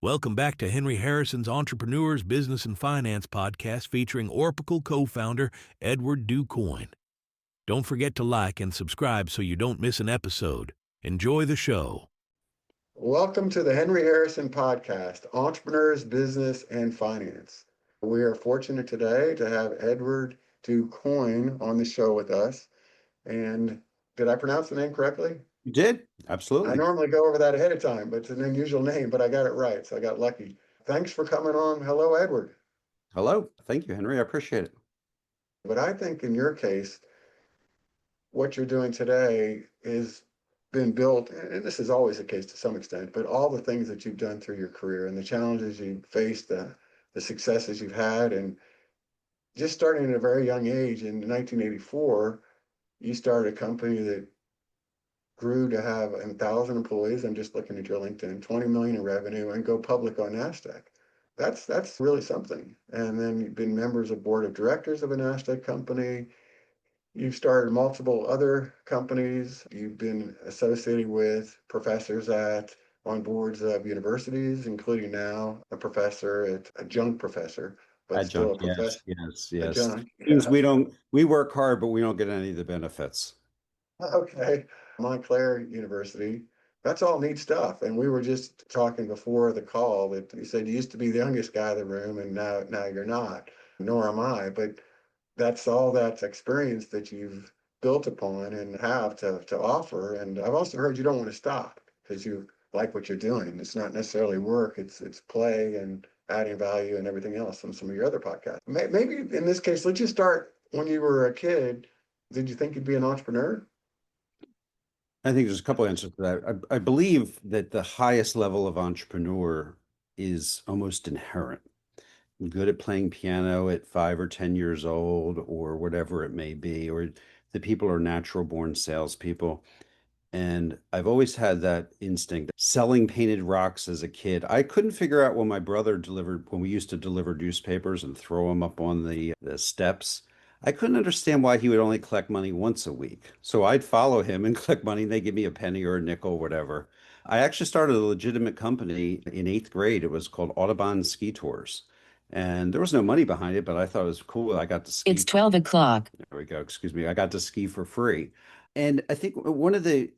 Welcome back to Henry Harrison's Entrepreneurs, Business, and Finance podcast featuring Orpical co-founder Edward DuCoin. Don't forget to like and subscribe so you don't miss an episode. Enjoy the show. Welcome to the Henry Harrison podcast, Entrepreneurs, Business, and Finance. We are fortunate today to have Edward DuCoin on the show with us. And did I pronounce the name correctly? You did? I Absolutely. normally go over that ahead of time, but it's an unusual name, but I got it right, so I got lucky. Thanks for coming on. Hello, Edward. Hello. Thank you, Henry. I appreciate it. But I think in your case, what you're doing today is been built, and this is always the case to some extent, but all the things that you've done through your career and the challenges you've faced, the successes you've had, and just starting at a very young age in 1984, you started a company that grew to have 1,000 employees. I'm just looking at your LinkedIn, 20 million in revenue, and go public on NASDAQ. That's really something. And then you've been members of board of directors of a NASDAQ company. You've started multiple other companies. You've been associated with professors on boards of universities, including now a professor, adjunct professor, but still a Adjunct, professor. yes. Adjunct. Means we work hard, but we don't get any of the benefits. Okay. Montclair University. That's all neat stuff. And we were just talking before the call that you said you used to be the youngest guy in the room, and now you're not, nor am I. But that's all that experience that you've built upon and have to offer. And I've also heard you don't want to stop because you like what you're doing. It's not necessarily work, it's play and adding value and everything else on some of your other podcasts. Maybe in this case, let's just start when you were a kid. Did you think you'd be an entrepreneur? I think there's a couple answers to that. I believe that the highest level of entrepreneur is almost inherent. I'm good at playing piano at 5 or 10 years old, or whatever it may be, or the people are natural born salespeople. And I've always had that instinct. Selling painted rocks as a kid, I couldn't figure out when my brother delivered, when we used to deliver newspapers and throw them up on the steps. I couldn't understand why he would only collect money once a week. So I'd follow him and collect money, and they'd give me a penny or a nickel, whatever. I actually started a legitimate company in 8th grade. It was called Audubon Ski Tours. And there was no money behind it, but I thought it was cool. I got to ski. It's 12 o'clock. There we go. Excuse me. I got to ski for free. And I think one of the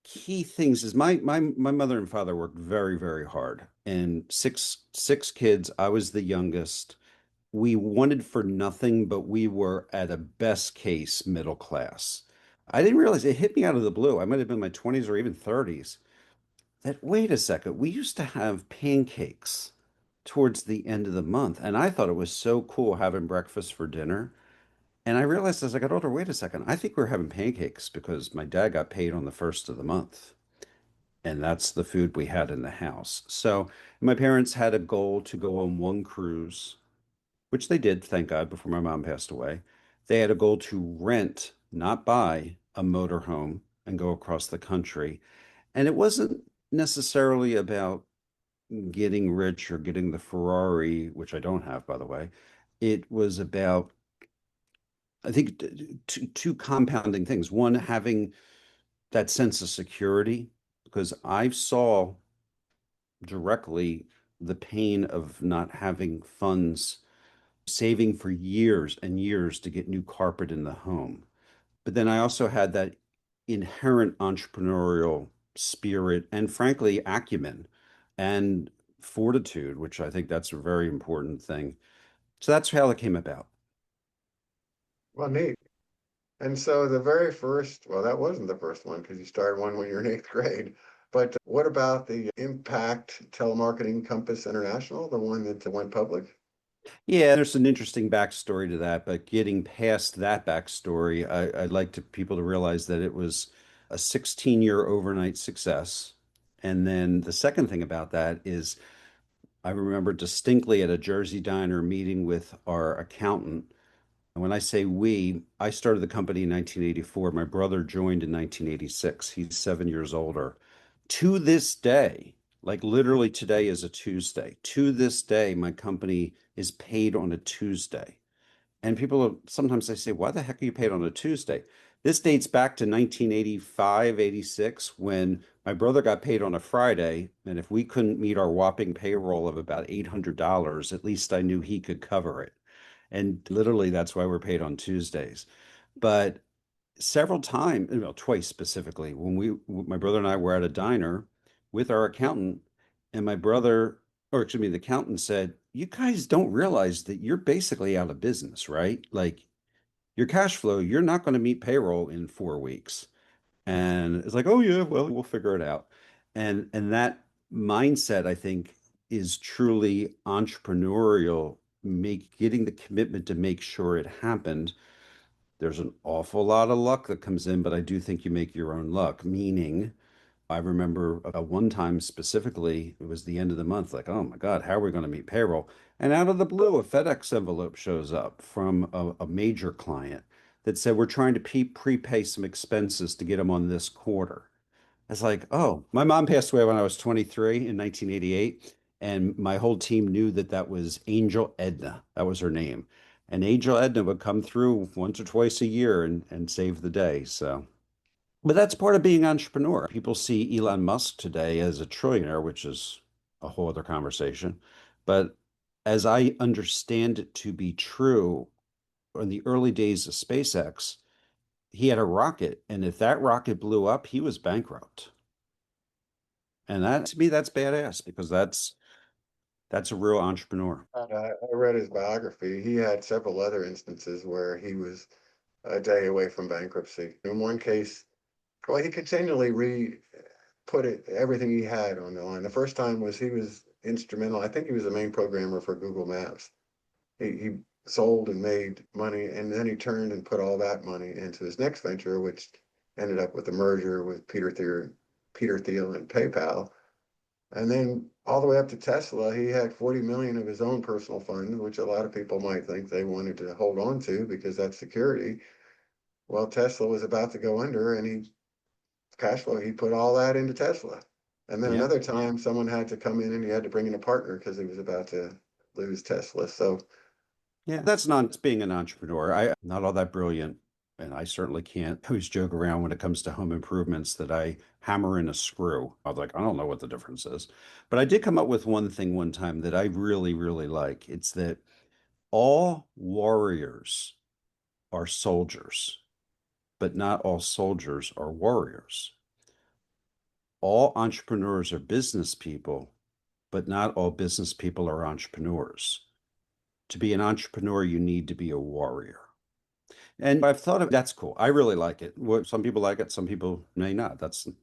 key things is my mother and father worked very, very hard. And six kids. I was the youngest. We wanted for nothing, but we were at a best case middle class. I didn't realize it hit me out of the blue. I might have been in my 20s or even 30s. That wait a second, we used to have pancakes towards the end of the month. And I thought it was so cool having breakfast for dinner. And I realized as I got older, wait a second, I think we're having pancakes because my dad got paid on the first of the month. And that's the food we had in the house. So my parents had a goal to go on one cruise, which they did, thank God, before my mom passed away. They had a goal to rent, not buy, a motorhome and go across the country. And it wasn't necessarily about getting rich or getting the Ferrari, which I don't have, by the way. It was about, I think, two compounding things. One, having that sense of security, because I saw directly the pain of not having funds, saving for years and years to get new carpet in the home. But then I also had that inherent entrepreneurial spirit and, frankly, acumen and fortitude, which I think that's a very important thing. So that's how it came about. Well, neat. And so the very first, well, that wasn't the first one because you started one when you were in 8th grade. But what about the Impact Telemarketing Compass International, the one that went public? Yeah, there's an interesting backstory to that, but getting past that backstory, I'd like people to realize that it was a 16-year overnight success. And then the second thing about that is I remember distinctly at a Jersey diner meeting with our accountant. And when I say we, I started the company in 1984. My brother joined in 1986. He's 7 years older. To this day, like literally today is a Tuesday. To this day, my company is paid on a Tuesday. And sometimes they say, why the heck are you paid on a Tuesday? This dates back to 1985, 86, when My brother got paid on a Friday, and if we couldn't meet our whopping payroll of about $800, at least I knew he could cover it. And literally, that's why we're paid on Tuesdays. But several times, well, twice specifically, my brother and I were at a diner with our accountant, and my brother, or excuse me, the accountant said, "You guys don't realize that you're basically out of business, right? Like your cash flow, you're not going to meet payroll in 4 weeks." And it's like, "Oh yeah, well, we'll figure it out." And that mindset, I think, is truly entrepreneurial, getting the commitment to make sure it happened. There's an awful lot of luck that comes in, but I do think you make your own luck. Meaning, I remember one time specifically, it was the end of the month, like, oh my God, how are we going to meet payroll? And out of the blue, a FedEx envelope shows up from a major client that said, we're trying to prepay some expenses to get them on this quarter. It's like, oh, my mom passed away when I was 23 in 1988, and my whole team knew that that was Angel Edna. That was her name. And Angel Edna would come through once or twice a year and save the day. So, but that's part of being an entrepreneur. People see Elon Musk today as a trillionaire, which is a whole other conversation. But as I understand it to be true, in the early days of SpaceX, he had a rocket, and if that rocket blew up, he was bankrupt. And that to me, that's badass because that's a real entrepreneur. I read his biography. He had several other instances where he was a day away from bankruptcy. In one case, well, he continually put everything he had on the line. The first time was he was instrumental. I think he was the main programmer for Google Maps. He sold and made money, and then he turned and put all that money into his next venture, which ended up with a merger with Peter Thiel and PayPal. And then all the way up to Tesla, he had 40 million of his own personal funds, which a lot of people might think they wanted to hold on to because that's security. Well, Tesla was about to go under, and cash flow, he put all that into Tesla. And then Yeah. another time, someone had to come in and he had to bring in a partner because he was about to lose Tesla. So Yeah, that's not being an entrepreneur. I'm not all that brilliant, and I certainly can't always joke around when it comes to home improvements that I hammer in a screw. I was like, I don't know what the difference is. But I did come up with one thing one time that I really, really like. It's that all warriors are soldiers, but not all soldiers are warriors. All entrepreneurs are business people, but not all business people are entrepreneurs. To be an entrepreneur, you need to be a warrior. And I've thought of that's cool. I really like it. Some people like it, some people may not.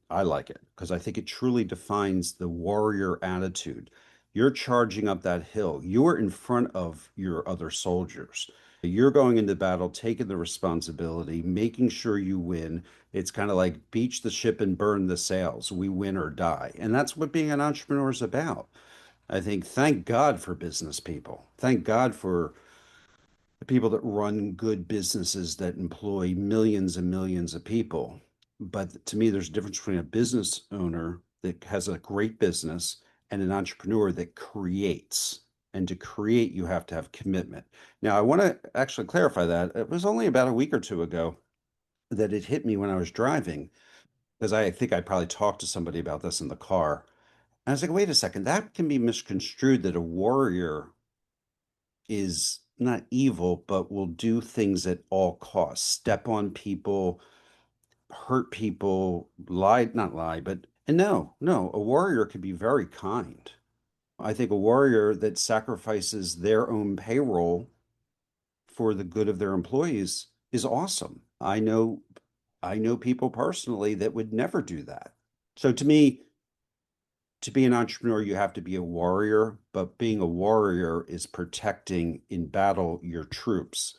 I like it because I think it truly defines the warrior attitude. You're charging up that hill. You're in front of your other soldiers. You're going into battle, taking the responsibility, making sure you win. It's kind of like beach the ship and burn the sails. We win or die. And that's what being an entrepreneur is about. I think thank God for business people. Thank God for the people that run good businesses that employ millions and millions of people. But to me, there's a difference between a business owner that has a great business and an entrepreneur that creates. And to create, you have to have commitment. Now, I want to actually clarify that. It was only about a week or two ago that it hit me when I was driving, because I think I probably talked to somebody about this in the car. And I was like, wait a second, that can be misconstrued that a warrior is not evil, but will do things at all costs, step on people, hurt people, not lie, but, and no, a warrior can be very kind. I think a warrior that sacrifices their own payroll for the good of their employees is awesome. I know people personally that would never do that. So to me, to be an entrepreneur, you have to be a warrior, but being a warrior is protecting in battle your troops.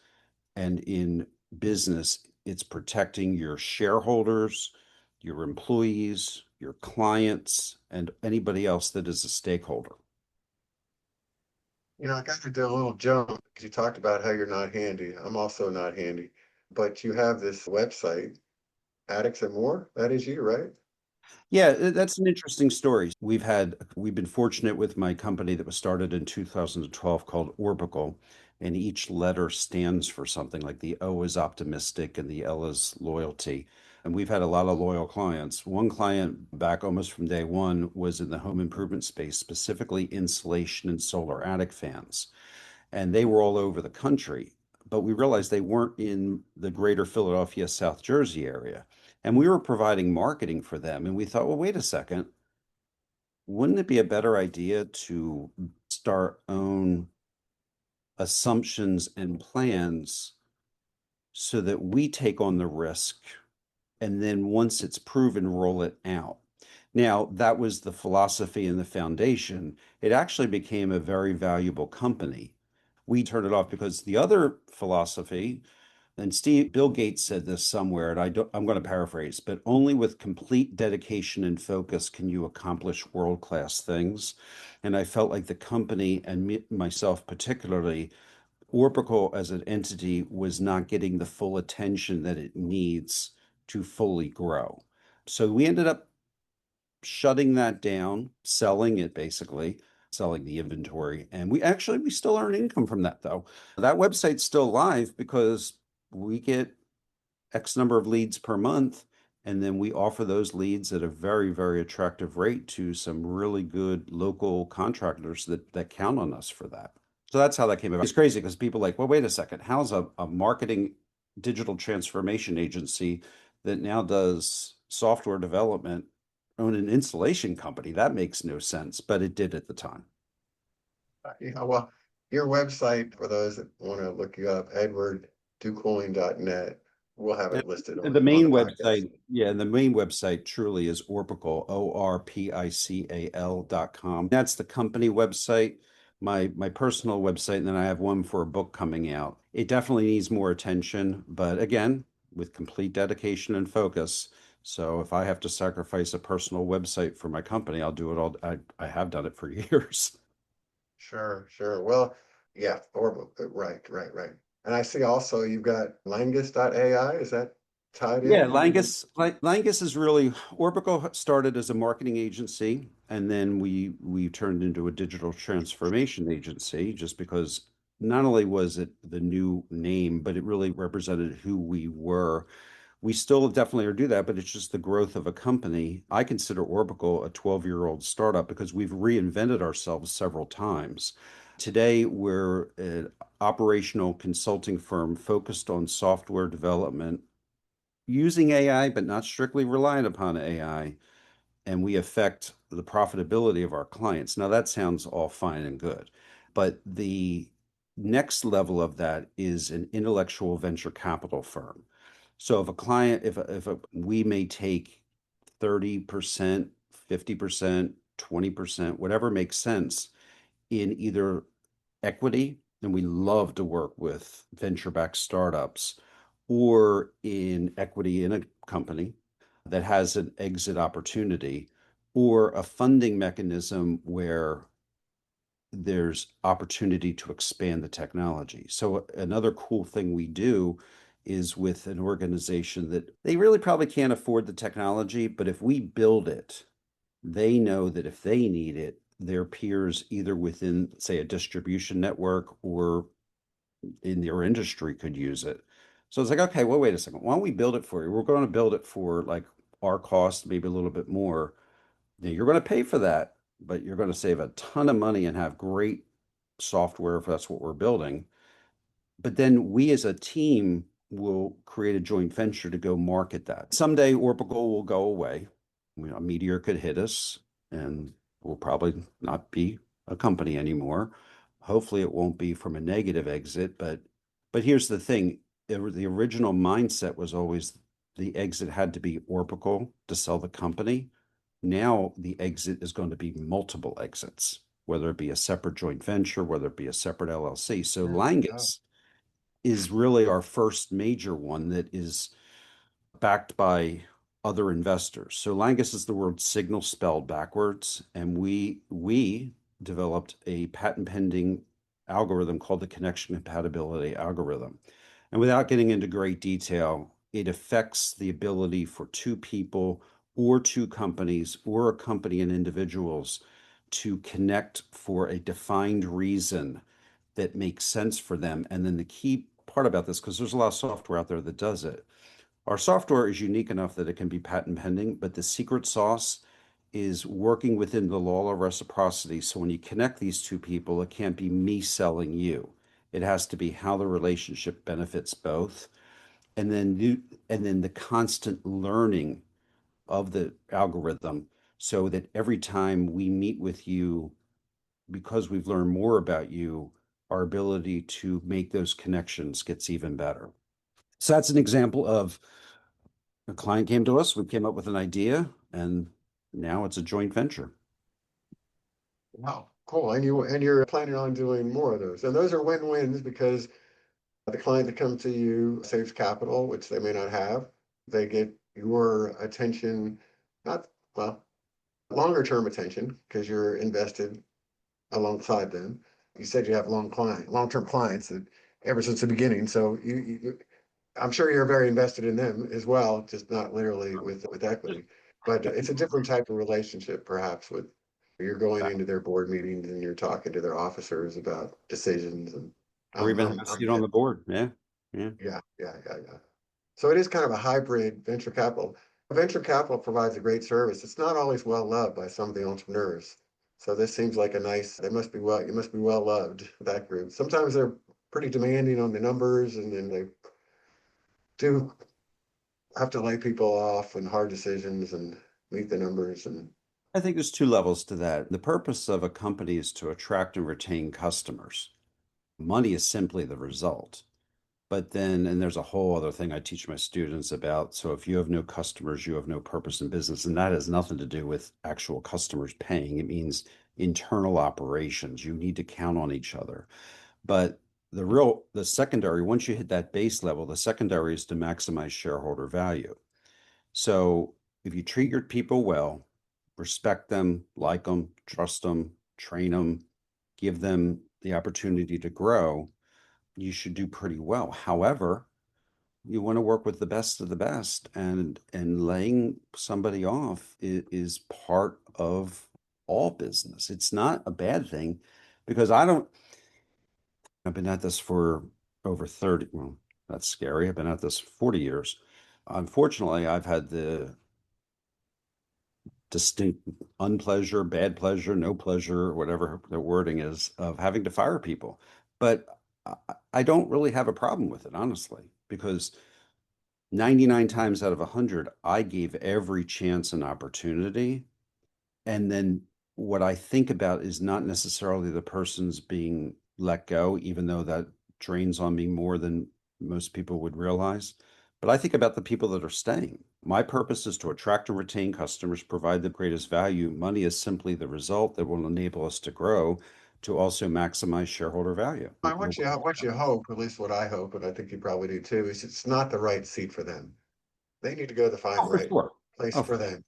And in business, it's protecting your shareholders, your employees, your clients, and anybody else that is a stakeholder. I got to do a little jump because you talked about how you're not handy. I'm also not handy, but you have this website, Addicts and More. That is you, right? Yeah, that's an interesting story. We've been fortunate with my company that was started in 2012 called Orpical, and each letter stands for something like the O is optimistic and the L is loyalty. And we've had a lot of loyal clients. One client back almost from day one was in the home improvement space, specifically insulation and solar attic fans. And they were all over the country, but we realized they weren't in the greater Philadelphia, South Jersey area. And we were providing marketing for them. And we thought, well, wait a second, wouldn't it be a better idea to start own assumptions and plans so that we take on the risk, and then once it's proven, roll it out? Now, that was the philosophy and the foundation. It actually became a very valuable company. We turned it off because the other philosophy, and Bill Gates said this somewhere, and I'm going to paraphrase, but only with complete dedication and focus can you accomplish world-class things. And I felt like the company, and myself particularly, Orpical as an entity, was not getting the full attention that it needs to fully grow. So we ended up shutting that down, selling it, basically selling the inventory. And we still earn income from that, though. That website's still live because we get X number of leads per month, and then we offer those leads at a very, very attractive rate to some really good local contractors that count on us for that. So that's how that came about. It's crazy because people are like, well, wait a second, how's a marketing digital transformation agency that now does software development own an installation company? That makes no sense, but it did at the time. Yeah, well, your website, for those that want to look you up, edwardducoin.net, we'll have it listed The on main the podcast. website, yeah, the main website truly is Orpical, ORPICAL.com. That's the company website. My personal website, and then I have one for a book coming out. It definitely needs more attention, but again, with complete dedication and focus. So if I have to sacrifice a personal website for my company, I'll do it all. I have done it for years. Sure, sure. Well, yeah, right. And I see also you've got Langus AI. Is that tied Yeah, in? Langus is really, Orbital started as a marketing agency, and then we turned into a digital transformation agency just because not only was it the new name, but it really represented who we were. We still definitely do that, but it's just the growth of a company. I consider Orbital a 12-year-old startup because we've reinvented ourselves several times. Today, we're an operational consulting firm focused on software development using AI, but not strictly reliant upon AI, and we affect the profitability of our clients. Now, that sounds all fine and good, but the next level of that is an intellectual venture capital firm. So if a client, we may take 30%, 50%, 20%, whatever makes sense in either equity, and we love to work with venture-backed startups, or in equity in a company that has an exit opportunity, or a funding mechanism where there's opportunity to expand the technology. So another cool thing we do is with an organization that they really probably can't afford the technology, but if we build it, they know that if they need it, their peers either within, say, a distribution network or in their industry could use it. So it's like, okay, well, wait a second. Why don't we build it for you? We're going to build it for like our cost, maybe a little bit more. Now, you're going to pay for that, but you're going to save a ton of money and have great software if that's what we're building. But then we as a team will create a joint venture to go market that. Someday Orbital will go away. A meteor could hit us and we'll probably not be a company anymore. Hopefully it won't be from a negative exit, but here's the thing. The original mindset was always the exit had to be Orbital to sell the company. Now the exit is going to be multiple exits, whether it be a separate joint venture, whether it be a separate LLC. So Langus is really our first major one that is backed by other investors. So Langus is the word signal spelled backwards, and we developed a patent pending algorithm called the Connection Compatibility Algorithm. And without getting into great detail, it affects the ability for two people or two companies or a company and individuals to connect for a defined reason that makes sense for them. And then the key part about this, because there's a lot of software out there that does it, Our software is unique enough that it can be patent pending, but the secret sauce is working within the law of reciprocity. So when you connect these two people, it can't be me selling you. It has to be how the relationship benefits both. And then the constant learning of the algorithm so that every time we meet with you, because we've learned more about you, our ability to make those connections gets even better. So that's an example of a client came to us, we came up with an idea, and now it's a joint venture. Wow, cool. And you're planning on doing more of those. And those are win-wins because the client that comes to you saves capital, which they may not have. They get your attention, not, well, longer term attention because you're invested alongside them. You said you have long-term clients that ever since the beginning. So I'm sure you're very invested in them as well, just not literally with equity. But it's a different type of relationship, perhaps, with you're going into their board meetings and you're talking to their officers about decisions. And Or even have a seat on the board. Yeah. Yeah. yeah. So it is kind of a hybrid venture capital. Venture capital provides a great service. It's not always well loved by some of the entrepreneurs. So this seems like a nice, you must be well loved, that group. Sometimes they're pretty demanding on the numbers and then they do have to lay people off and hard decisions and meet the numbers. And I think there's two levels to that. The purpose of a company is to attract and retain customers. Money is simply the result. But then, and there's a whole other thing I teach my students about. So if you have no customers, you have no purpose in business. And that has nothing to do with actual customers paying. It means internal operations. You need to count on each other. But the secondary, once you hit that base level, the secondary is to maximize shareholder value. So if you treat your people well, respect them, like them, trust them, train them, give them the opportunity to grow, you should do pretty well. However, you want to work with the best of the best, and laying somebody off is part of all business. It's not a bad thing because I've been at this for over 30, well, that's scary. I've been at this 40 years. Unfortunately, I've had the distinct unpleasure, bad pleasure, no pleasure, whatever the wording is, of having to fire people. But I don't really have a problem with it, honestly, because 99 times out of 100, I gave every chance and opportunity. And then what I think about is not necessarily the person's being let go, even though that drains on me more than most people would realize. But I think about the people that are staying. My purpose is to attract and retain customers, provide the greatest value. Money is simply the result that will enable us to grow, to also maximize shareholder value. what you hope, at least what I hope, and I think you probably do too, is it's not the right seat for them. They need to go to find Oh, the for right sure. place Oh, for them.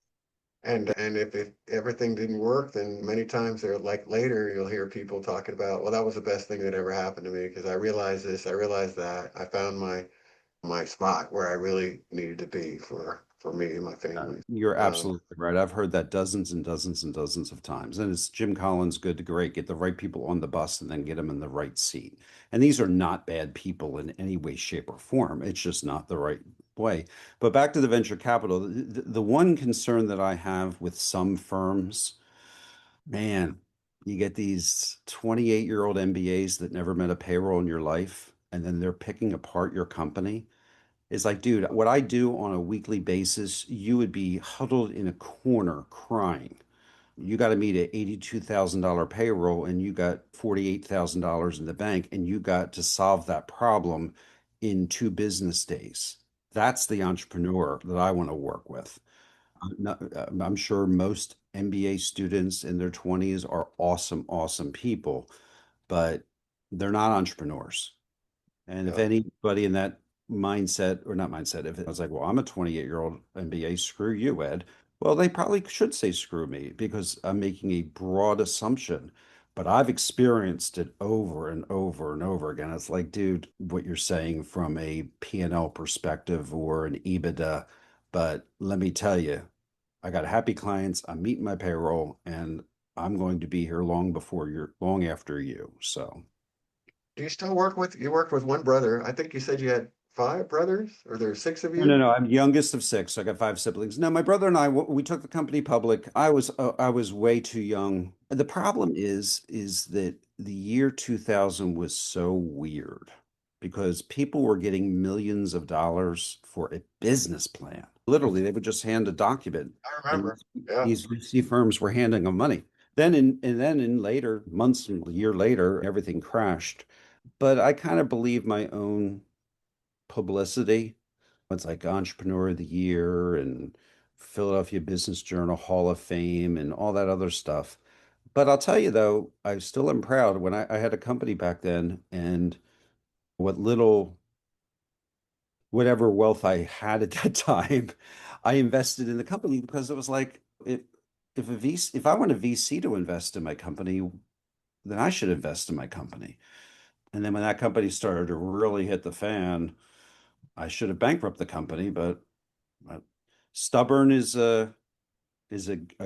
And if everything didn't work, then many times they're like later you'll hear people talking about, well, that was the best thing that ever happened to me because I realized this, I realized that, I found my spot where I really needed to be for me and my family. you're Um, absolutely right. I've heard that dozens and dozens and dozens of times. And it's Jim Collins, good to great. Get the right people on the bus and then get them in the right seat. And these are not bad people in any way, shape, or form. It's just not the right way. But back to the venture capital, the one concern that I have with some firms, man, you get these 28-year-old MBAs that never met a payroll in your life, and then they're picking apart your company. It's like, dude, what I do on a weekly basis, you would be huddled in a corner crying. You got to meet an $82,000 payroll and you got $48,000 in the bank and you got to solve that problem in 2 business days. That's the entrepreneur that I want to work with. I'm sure most MBA students in their 20s are awesome, awesome people, but they're not entrepreneurs. And if yeah. anybody in that mindset, or not mindset, if it was like, well, I'm a 28-year-old MBA, screw you, Ed. Well, they probably should say screw me because I'm making a broad assumption, but I've experienced it over and over and over again. It's like, dude, what you're saying from a P&L perspective or an EBITDA, but let me tell you, I got happy clients, I'm meeting my payroll, and I'm going to be here long after you. So Do you still work with, you worked with one brother? I think you said you had five brothers, or there are six of No, no, you? no. I'm youngest of six. So I got five siblings. No, my brother and I, we took the company public. I was way too young. The problem is that the year 2000 was so weird because people were getting millions of dollars for a business plan. Literally, they would just hand a document, I and remember. Yeah. these VC firms were handing them money. Then in later months and a year later, everything crashed. But I kind of believe my own publicity. It's like Entrepreneur of the Year and Philadelphia Business Journal Hall of Fame and all that other stuff. But I'll tell you though, I still am proud when I had a company back then, and what little, whatever wealth I had at that time, I invested in the company because it was like, if a VC, if I want a VC to invest in my company, then I should invest in my company. And then when that company started to really hit the fan, I should have bankrupted the company, but uh, stubborn is a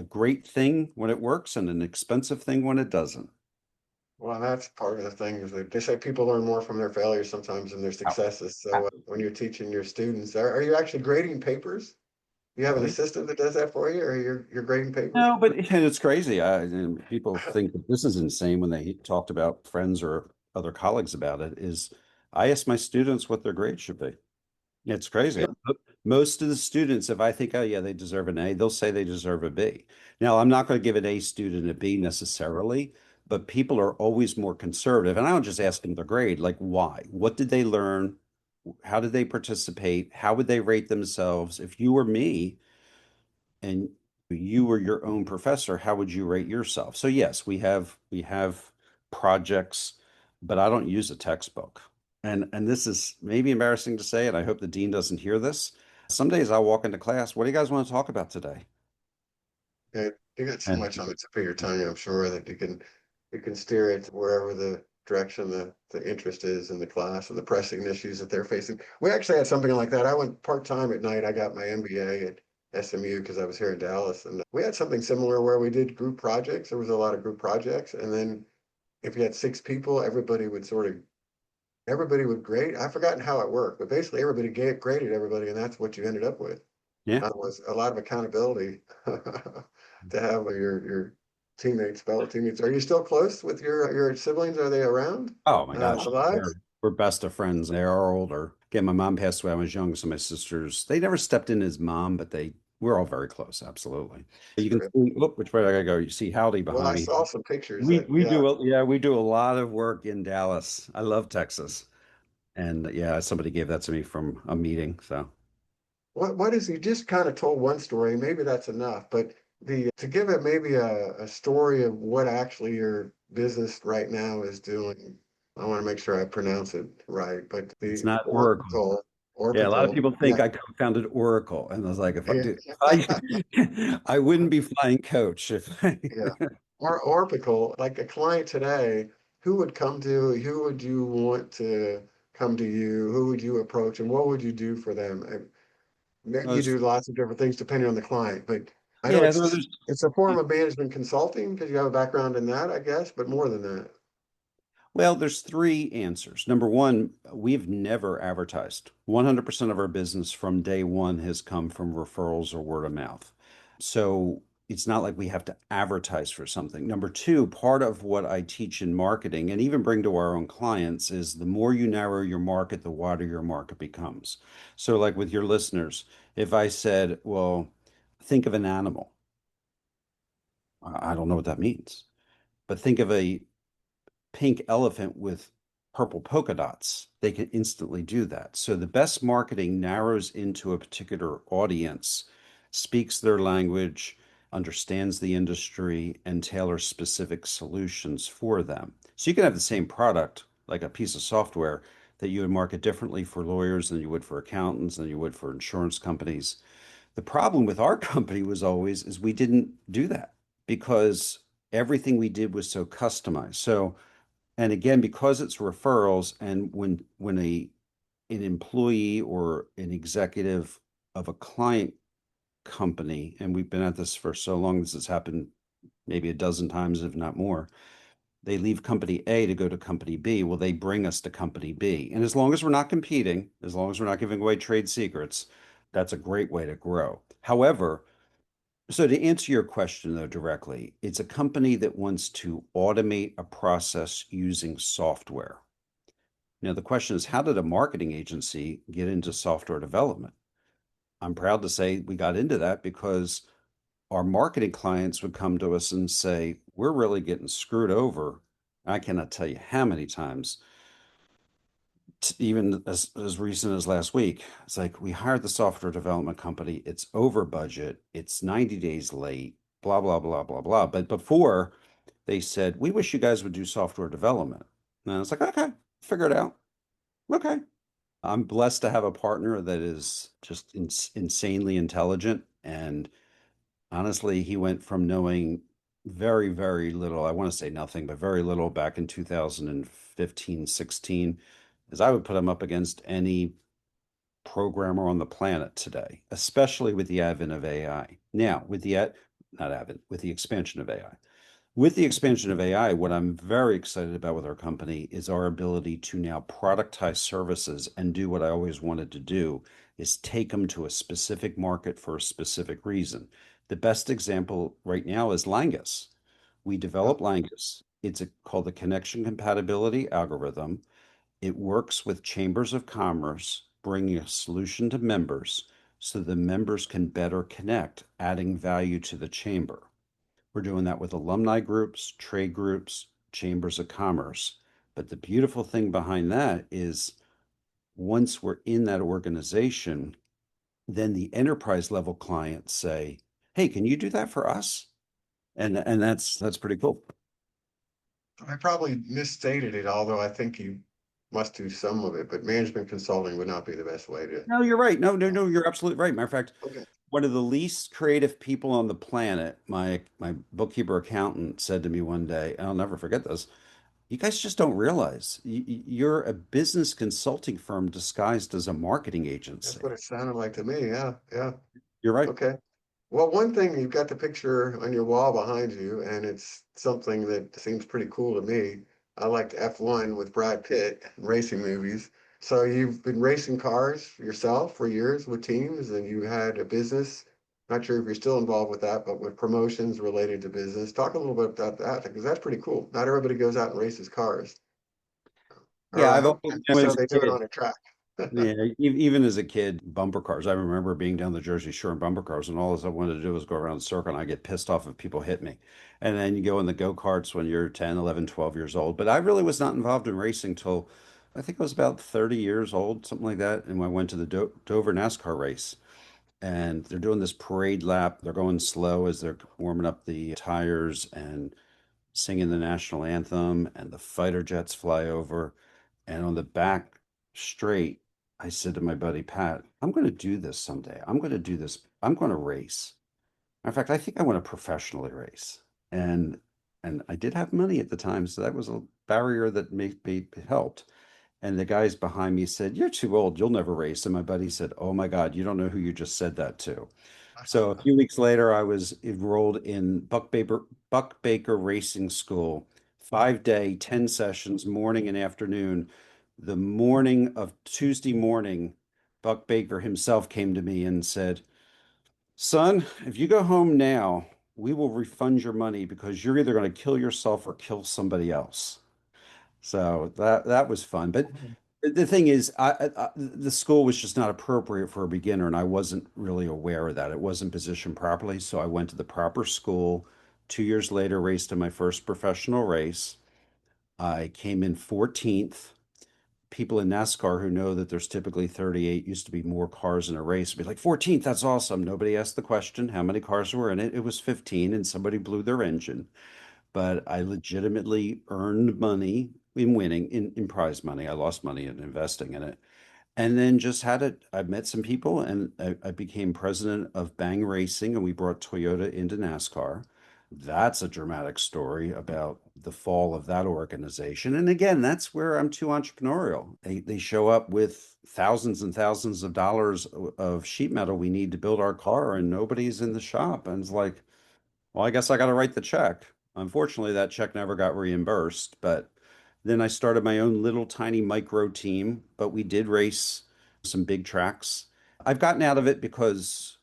great thing when it works and an expensive thing when it doesn't. Well, that's part of the thing is that they say people learn more from their failures sometimes than their successes. So when you're teaching your students, are you actually grading papers? You have Oh, an yeah. assistant that does that for you, or you're grading papers? No, but and it's crazy. And people think that this is insane when they talked about friends or other colleagues about it. Is I ask my students what their grade should be. It's crazy. Yeah. Most of the students, if I think, oh yeah, they deserve an A, they'll say they deserve a B. Now, I'm not going to give an A student a B necessarily, but people are always more conservative. And I don't just ask them their grade, like why? What did they learn? How did they participate? How would they rate themselves? If you were me and you were your own professor, how would you rate yourself? So yes, we have projects, but I don't use a textbook. And this is maybe embarrassing to say, and I hope the dean doesn't hear this. Some days I'll walk into class, what do you guys want to talk about today? Yeah, you got so And much on the tip of your tongue, I'm sure that you can steer it wherever the direction the interest is in the class and the pressing issues that they're facing. We actually had something like that. I went part-time at night. I got my MBA at SMU because I was here in Dallas, and we had something similar where we did group projects. There was a lot of group projects, and then if you had six people, everybody would grade. I've forgotten how it worked, but basically everybody graded everybody, and that's what you ended up with. yeah. Was a lot of accountability to have your teammates, fellow teammates. Are you still close with your siblings? Are they around? Oh my gosh. Alive? We're best of friends. They are older. Again, my mom passed away when I was young, so my sisters, they never stepped in as mom, but we're all very close, absolutely. You can Sure. see, look, which way I gotta go. You see Howdy Well, I behind me. saw some pictures We that, we yeah. do yeah, we do a lot of work in Dallas. I love Texas. And yeah, somebody gave that to me from a meeting. So What is, you just kind of told one story, maybe that's enough, but to give it maybe a story of what actually your business right now is doing. I want to make sure I pronounce it right, but it's the not Oracle. Orpical, Yeah, a lot of Orpical, people think yeah. I co-founded Oracle, and I was like, if I Yeah. do, if I wouldn't be flying coach if I. Yeah. Or Orpical, like a client today, who would come to, who would you want to come to you? Who would you approach and what would you do for them? Maybe you Most, do lots of different things depending on the client, but I know yeah, there's it's a form of management consulting because you have a background in that, I guess, but more than that. well, there's three answers. Number one, we've never advertised. 100% of our business from day one has come from referrals or word of mouth. So it's not like we have to advertise for something. Number two, part of what I teach in marketing and even bring to our own clients is the more you narrow your market, the wider your market becomes. So, like with your listeners, if I said, well, think of an animal, I don't know what that means, but think of a pink elephant with purple polka dots. They can instantly do that. So the best marketing narrows into a particular audience, speaks their language, understands the industry, and tailors specific solutions for them. So you can have the same product, like a piece of software, that you would market differently for lawyers than you would for accountants, than you would for insurance companies. The problem with our company was always is we didn't do that because everything we did was so customized. So and again, because it's referrals, and when an employee or an executive of a client company, and we've been at this for so long, this has happened maybe a dozen times, if not more, They leave company A to go to company B. Well, they bring us to company B. And as long as we're not competing, as long as we're not giving away trade secrets, that's a great way to grow. However, so to answer your question though directly, it's a company that wants to automate a process using software. Now, the question is, how did a marketing agency get into software development? I'm proud to say we got into that because our marketing clients would come to us and say, we're really getting screwed over. I cannot tell you how many times, even as recent as last week. It's like, we hired the software development company. It's over budget. It's 90 days late, blah, blah, blah, blah, blah. But before they said, we wish you guys would do software development. And I was like, okay, figure it out. Okay. I'm blessed to have a partner that is just insanely intelligent. And honestly, he went from knowing very, very little, I want to say nothing, but very little back in 2015, 16, as I would put him up against any programmer on the planet today, especially with the advent of AI. Now, with the, not advent, with the expansion of AI. With the expansion of AI, what I'm very excited about with our company is our ability to now productize services and do what I always wanted to do, is take them to a specific market for a specific reason. The best example right now is Langus. We developed Langus. Called the Connection Compatibility Algorithm. It works with chambers of commerce, bringing a solution to members so the members can better connect, adding value to the chamber. We're doing that with alumni groups, trade groups, chambers of commerce. But the beautiful thing behind that is once we're in that organization, then the enterprise level clients say, hey, can you do that for us? And that's pretty cool. I probably misstated it, although I think you must do some of it, but management consulting would not be the best way to. No, you're right. No, you're absolutely right. Matter of fact, Okay. one of the least creative people on the planet, my bookkeeper accountant said to me one day, and I'll never forget this, you guys just don't realize you're a business consulting firm disguised as a marketing That's what agency. it sounded like to me. Yeah. Yeah. You're right. Okay. Well, one thing, you've got the picture on your wall behind you, and it's something that seems pretty cool to me. I liked F1 with Brad Pitt, racing movies. So you've been racing cars yourself for years with teams, and you had a business. Not sure if you're still involved with that, but with promotions related to business. Talk a little bit about that, because that's pretty cool. Not everybody goes out and races cars, or Yeah, I've always, so as they a do it kid, on a track. yeah, even as a kid, bumper cars. I remember being down the Jersey Shore in bumper cars, and all I wanted to do was go around the circle, and I get pissed off if people hit me. And then you go in the go-karts when you're 10, 11, 12 years old. But I really was not involved in racing till I think I was about 30 years old, something like that. And I went to the Dover NASCAR race, and they're doing this parade lap. They're going slow as they're warming up the tires and singing the national anthem, and the fighter jets fly over. And on the back straight, I said to my buddy Pat, I'm going to do this someday. I'm going to do this. I'm going to race. In fact, I think I want to professionally race. And I did have money at the time, so that was a barrier that may helped. And the guys behind me said, "You're too old. You'll never race." And my buddy said, "Oh my God, you don't know who you just said that to." So a few weeks later, I was enrolled in Buck Baker Racing School, 5 day, 10 sessions, morning and afternoon. The morning of Tuesday morning, Buck Baker himself came to me and said, "Son, if you go home now, we will refund your money because you're either going to kill yourself or kill somebody else." So that was fun. But the thing is, the school was just not appropriate for a beginner, and I wasn't really aware of that. It wasn't positioned properly, so I went to the proper school. 2 years later, raced in my first professional race. I came in 14th. People in NASCAR who know that there's typically 38, used to be more cars in a race, would be like, 14th, that's awesome. Nobody asked the question, how many cars were in it? It was 15, and somebody blew their engine. But I legitimately earned money in winning in prize money. I lost money in investing in it. And then just had it. I met some people, and I became president of Bang Racing, and we brought Toyota into NASCAR. That's a dramatic story about the fall of that organization. And again, that's where I'm too entrepreneurial. They show up with thousands and thousands of dollars of sheet metal we need to build our car, and nobody's in the shop. And it's like, well, I guess I got to write the check. Unfortunately, that check never got reimbursed, but then I started my own little tiny micro team, but we did race some big tracks. I've gotten out of it because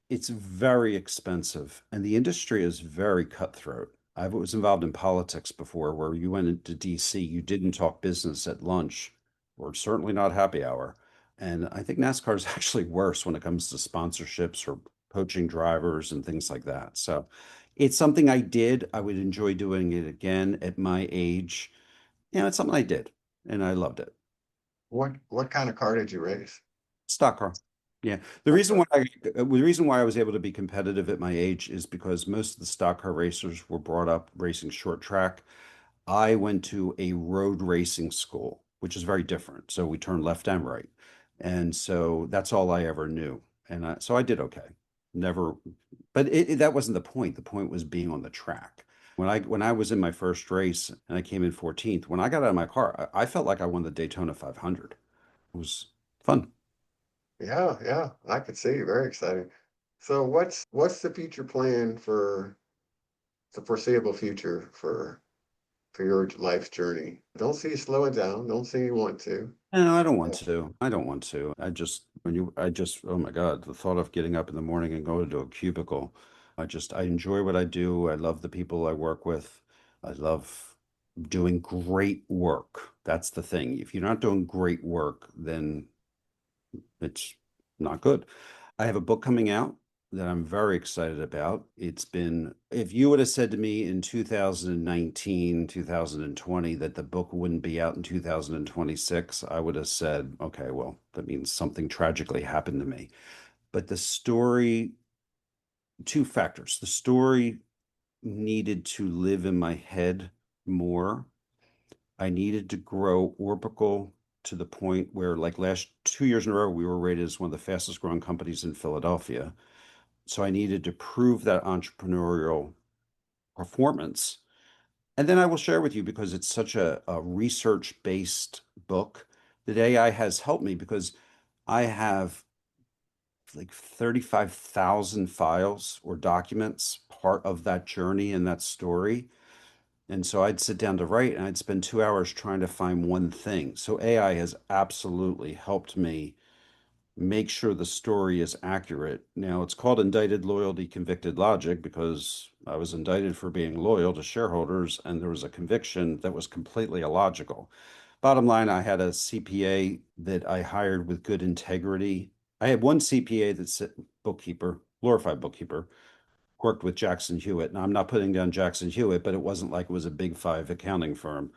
it's very expensive and the industry is very cutthroat. I was involved in politics before where you went into DC, you didn't talk business at lunch or certainly not happy hour. And I think NASCAR is actually worse when it comes to sponsorships or poaching drivers and things like that. So it's something I did. I would enjoy doing it again at my age. It's something I did and I loved it. What kind of car did you race? Stock car. Yeah. The reason why I was able to be competitive at my age is because most of the stock car racers were brought up racing short track. I went to a road racing school, which is very different. So we turned left and right. And so that's all I ever knew. So I did okay. Never, but that wasn't the point. The point was being on the track. When I was in my first race and I came in 14th, when I got out of my car, I felt like I won the Daytona 500. It was fun. Yeah, yeah, I could see. Very exciting. So what's the future plan for the foreseeable future for your life's journey? Don't see you slowing down. Don't see you want to. No, I don't want Uh, to. I don't want to. Oh my God, the thought of getting up in the morning and going to a cubicle. I enjoy what I do. I love the people I work with. I love doing great work. That's the thing. If you're not doing great work, then it's not good. I have a book coming out that I'm very excited about. If you would have said to me in 2019, 2020 that the book wouldn't be out in 2026, I would have said, okay, well, that means something tragically happened to me. But the story, two factors. The story needed to live in my head more. I needed to grow Orpical to the point where, like last 2 years in a row, we were rated as one of the fastest growing companies in Philadelphia. So I needed to prove that entrepreneurial performance. And then I will share with you because it's such a research-based book that AI has helped me because I have like 35,000 files or documents, part of that journey and that story. And so I'd sit down to write and I'd spend 2 hours trying to find one thing. So AI has absolutely helped me make sure the story is accurate. Now, it's called Indicted Loyalty, Convicted Logic because I was indicted for being loyal to shareholders and there was a conviction that was completely illogical. Bottom line, I had a CPA that I hired with good integrity. I had one CPA that's a bookkeeper, glorified bookkeeper, worked with Jackson Hewitt. Now, I'm not putting down Jackson Hewitt, but it wasn't like it was a big five accounting firm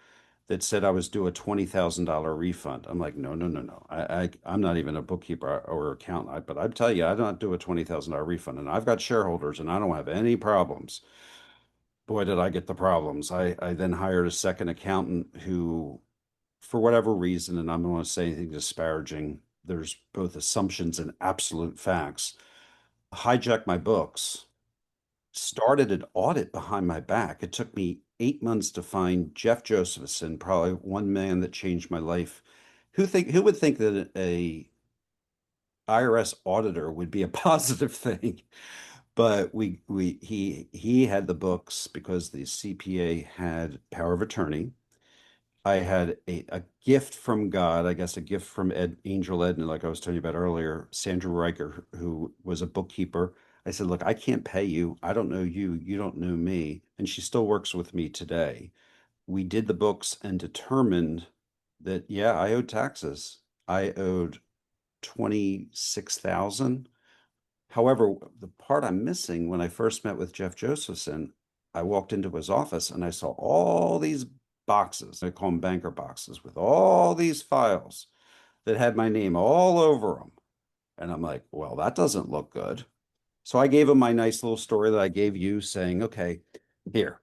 that said I was due a $20,000 refund. I'm like, no, no, no, no. I'm not even a bookkeeper or accountant, but I tell you, I don't do a $20,000 refund, and I've got shareholders, and I don't have any problems. Boy, did I get the problems. I then hired a second accountant who, for whatever reason, and I'm not going to say anything disparaging, there's both assumptions and absolute facts, hijacked my books, started an audit behind my back. It took me 8 months to find Jeff Josephson, probably one man that changed my life. Who would think that a IRS auditor would be a positive thing? But he had the books because the CPA had power of attorney. I had a gift from God, I guess a gift from Angel Edna, like I was telling you about earlier, Sandra Riker, who was a bookkeeper. I said, look, I can't pay you. I don't know you. You don't know me. And she still works with me today. We did the books and determined that, yeah, I owed taxes. I owed 26,000. However, the part I'm missing when I first met with Jeff Josephson, I walked into his office and I saw all these boxes. I call them banker boxes with all these files that had my name all over them. And I'm like, well, that doesn't look good. So I gave him my nice little story that I gave you saying, okay, here,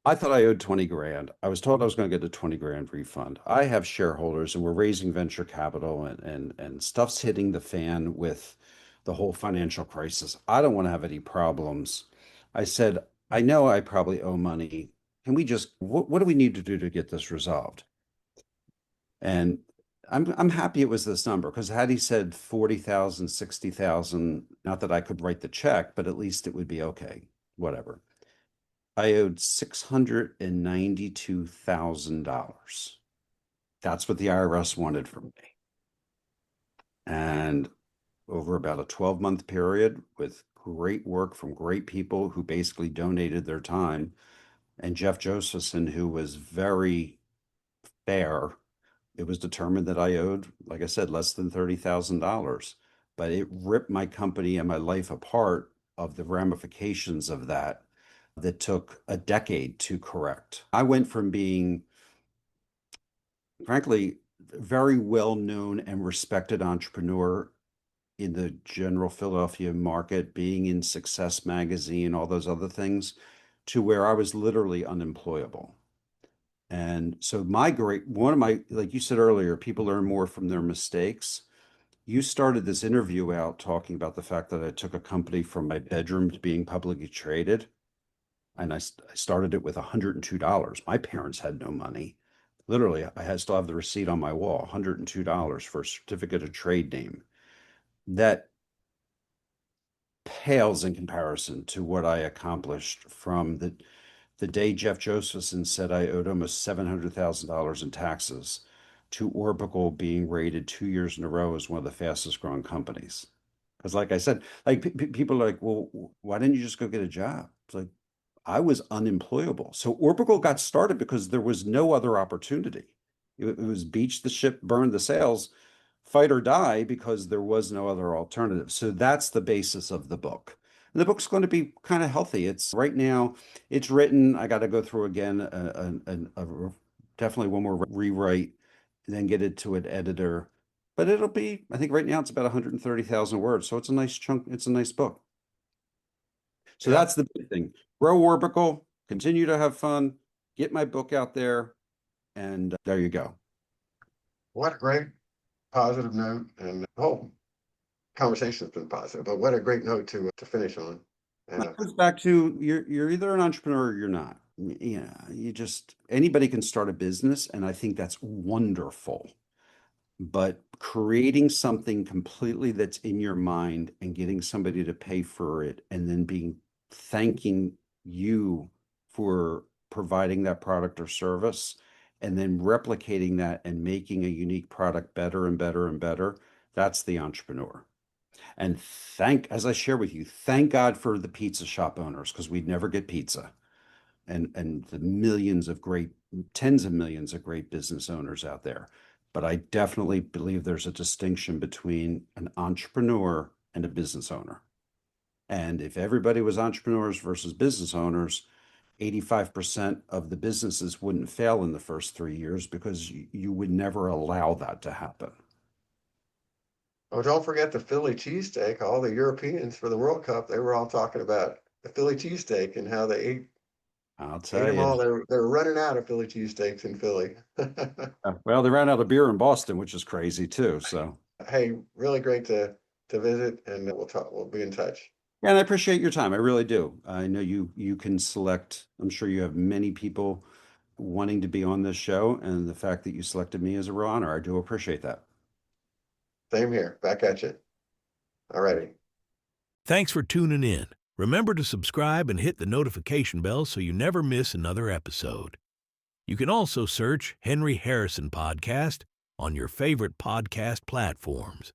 I thought I owed 20 grand. I was told I was going to get a 20 grand refund. I have shareholders and we're raising venture capital and stuff's hitting the fan with the whole financial crisis. I don't want to have any problems. I said, I know I probably owe money. Can we just, what do we need to do to get this resolved? And I'm happy it was this number because had he said 40,000, 60,000, not that I could write the check, but at least it would be okay, whatever. I owed $692,000. That's what the IRS wanted from me. And over about a 12-month period with great work from great people who basically donated their time, and Jeff Josephson, who was very fair, it was determined that I owed, like I said, less than $30,000. But it ripped my company and my life apart of the ramifications of that took a decade to correct. I went from being, frankly, very well known and respected entrepreneur in the general Philadelphia market, being in Success Magazine, all those other things, to where I was literally unemployable. And so one of my, like you said earlier, people learn more from their mistakes. You started this interview out talking about the fact that I took a company from my bedroom to being publicly traded. And I started it with $102. My parents had no money. Literally, still have the receipt on my wall, $102 for a certificate of trade name. That pales in comparison to what I accomplished from the day Jeff Josephson said I owed almost $700,000 in taxes to Orpical being rated 2 years in a row as one of the fastest growing companies. Because like I said, like people are like, well, why didn't you just go get a job? It's like, I was unemployable. So Orbital got started because there was no other opportunity. It was beach the ship, burn the sails, fight or die, because there was no other alternative. So that's the basis of the book. And the book's going to be kind of healthy. It's right now, it's written. I got to go through again, definitely one more rewrite, then get it to an editor. But it'll be, I think right now it's about 130,000 words. So it's a nice chunk. It's a nice book. So Yeah. that's the big thing. Grow Orbical, continue to have fun, get my book out there, and there you go. What a great positive note, and the whole conversation has been positive, but what a great note to finish on. And That goes back to you're either an entrepreneur or you're not. Yeah, anybody can start a business, and I think that's wonderful. But creating something completely that's in your mind and getting somebody to pay for it and then thanking you for providing that product or service and then replicating that and making a unique product better and better and better, that's the entrepreneur. And as I share with you, thank God for the pizza shop owners, because we'd never get pizza. And the tens of millions of great business owners out there. But I definitely believe there's a distinction between an entrepreneur and a business owner. And if everybody was entrepreneurs versus business owners, 85% of the businesses wouldn't fail in the first 3 years, because you would never allow that to happen. oh, don't forget the Philly cheesesteak. All the Europeans for the World Cup, they were all talking about the Philly cheesesteak and how they I'll ate tell them you. all. They're running out of Philly cheesesteaks in Philly. Well, they ran out of beer in Boston, which is crazy too. So, Hey, really great to visit, and we'll talk. We'll be in touch. yeah, and I appreciate your time. I really do. I know you can select. I'm sure you have many people wanting to be on this show, and the fact that you selected me is a real honor. I do appreciate that. Same here. Back at you. All righty. Thanks for tuning in. Remember to subscribe and hit the notification bell so you never miss another episode. You can also search Henry Harrison Podcast on your favorite podcast platforms.